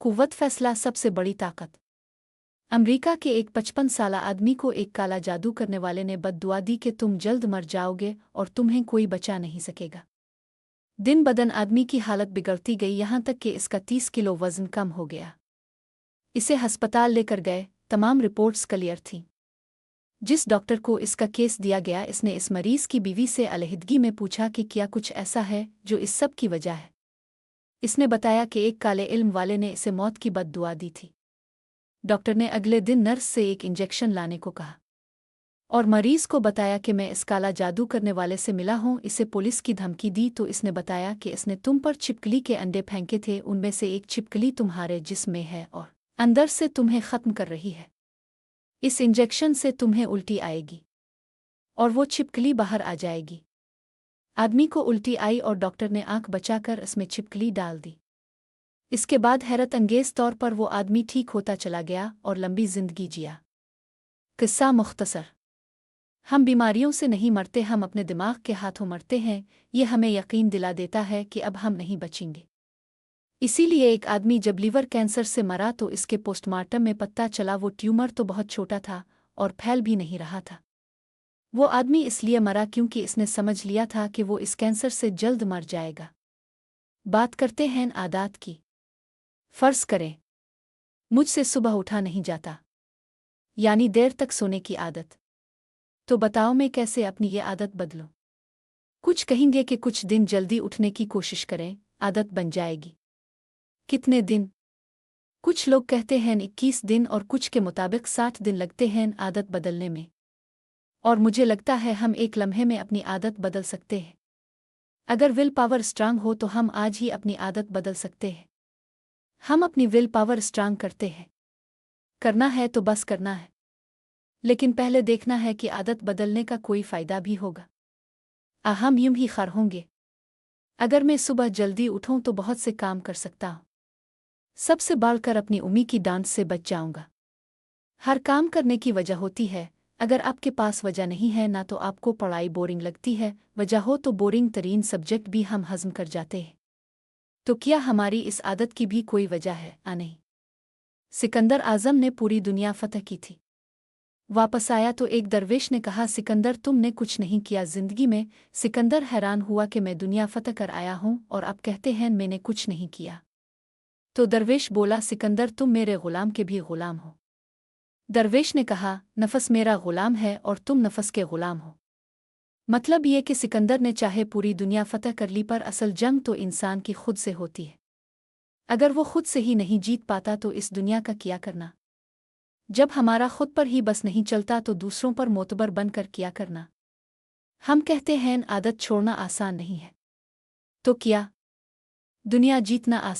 कुव्वत फैसला सबसे बड़ी ताकत। अमेरिका के एक 55 साला आदमी को एक काला जादू करने वाले ने बद्दुआ दी कि तुम जल्द मर जाओगे और तुम्हें कोई बचा नहीं सकेगा। दिन बदन आदमी की हालत बिगड़ती गई, यहाँ तक कि इसका 30 किलो वजन कम हो गया। इसे अस्पताल लेकर गए, तमाम रिपोर्ट्स क्लियर थीं। जिस डॉक्टर को इसका केस दिया गया, इसने इस मरीज की बीवी से अलहदगी में पूछा कि क्या कुछ ऐसा है जो इस सब की वजह है। इसने बताया कि एक काले इल्म वाले ने इसे मौत की बद्दुआ दी थी। डॉक्टर ने अगले दिन नर्स से एक इंजेक्शन लाने को कहा और मरीज को बताया कि मैं इस काला जादू करने वाले से मिला हूं। इसे पुलिस की धमकी दी तो इसने बताया कि इसने तुम पर छिपकली के अंडे फेंके थे, उनमें से एक छिपकली तुम्हारे जिस्म में है और अंदर से तुम्हें ख़त्म कर रही है। इस इंजेक्शन से तुम्हें उल्टी आएगी और वो छिपकली बाहर आ जाएगी। आदमी को उल्टी आई और डॉक्टर ने आंख बचाकर इसमें छिपकली डाल दी। इसके बाद हैरत अंगेज तौर पर वो आदमी ठीक होता चला गया और लंबी जिंदगी जिया। किस्सा मुख्तसर। हम बीमारियों से नहीं मरते, हम अपने दिमाग के हाथों मरते हैं। ये हमें यकीन दिला देता है कि अब हम नहीं बचेंगे। इसीलिए एक आदमी जब लीवर कैंसर से मरा तो इसके पोस्टमार्टम में पता चला वो ट्यूमर तो बहुत छोटा था और फैल भी नहीं रहा था। वो आदमी इसलिए मरा क्योंकि इसने समझ लिया था कि वो इस कैंसर से जल्द मर जाएगा। बात करते हैं आदत की। फर्ज करें मुझसे सुबह उठा नहीं जाता, यानी देर तक सोने की आदत। तो बताओ मैं कैसे अपनी ये आदत बदलूं? कुछ कहेंगे कि कुछ दिन जल्दी उठने की कोशिश करें, आदत बन जाएगी। कितने दिन? कुछ लोग कहते हैं 21 दिन और कुछ के मुताबिक 60 दिन लगते हैं आदत बदलने में। और मुझे लगता है हम एक लम्हे में अपनी आदत बदल सकते हैं। अगर विल पावर स्ट्रांग हो तो हम आज ही अपनी आदत बदल सकते हैं। हम अपनी विल पावर स्ट्रांग करते हैं। करना है तो बस करना है, लेकिन पहले देखना है कि आदत बदलने का कोई फ़ायदा भी होगा। हम यूं ही खार होंगे। अगर मैं सुबह जल्दी उठूं तो बहुत से काम कर सकता हूं। सबसे बढ़कर अपनी उम्मी की डांट से बच जाऊंगा। हर काम करने की वजह होती है। अगर आपके पास वजह नहीं है ना तो आपको पढ़ाई बोरिंग लगती है, वजह हो तो बोरिंग तरीन सब्जेक्ट भी हम हज़म कर जाते हैं। तो क्या हमारी इस आदत की भी कोई वजह है? नहीं। सिकंदर आज़म ने पूरी दुनिया फतह की थी। वापस आया तो एक दरवेश ने कहा, सिकंदर तुमने कुछ नहीं किया ज़िंदगी में। सिकंदर हैरान हुआ कि मैं दुनिया फतह कर आया हूँ और अब कहते हैं मैंने कुछ नहीं किया। तो दरवेश बोला, सिकंदर तुम मेरे ग़ुलाम के भी ग़ुलाम हो। दरवेश ने कहा, नफस मेरा ग़ुलाम है और तुम नफस के ग़ुलाम हो। मतलब ये कि सिकंदर ने चाहे पूरी दुनिया फतह कर ली, पर असल जंग तो इंसान की खुद से होती है। अगर वो खुद से ही नहीं जीत पाता तो इस दुनिया का क्या करना? जब हमारा खुद पर ही बस नहीं चलता तो दूसरों पर मोतबर बनकर क्या करना? हम कहते हैं आदत छोड़ना आसान नहीं है। तो क्या दुनिया जीतना आसान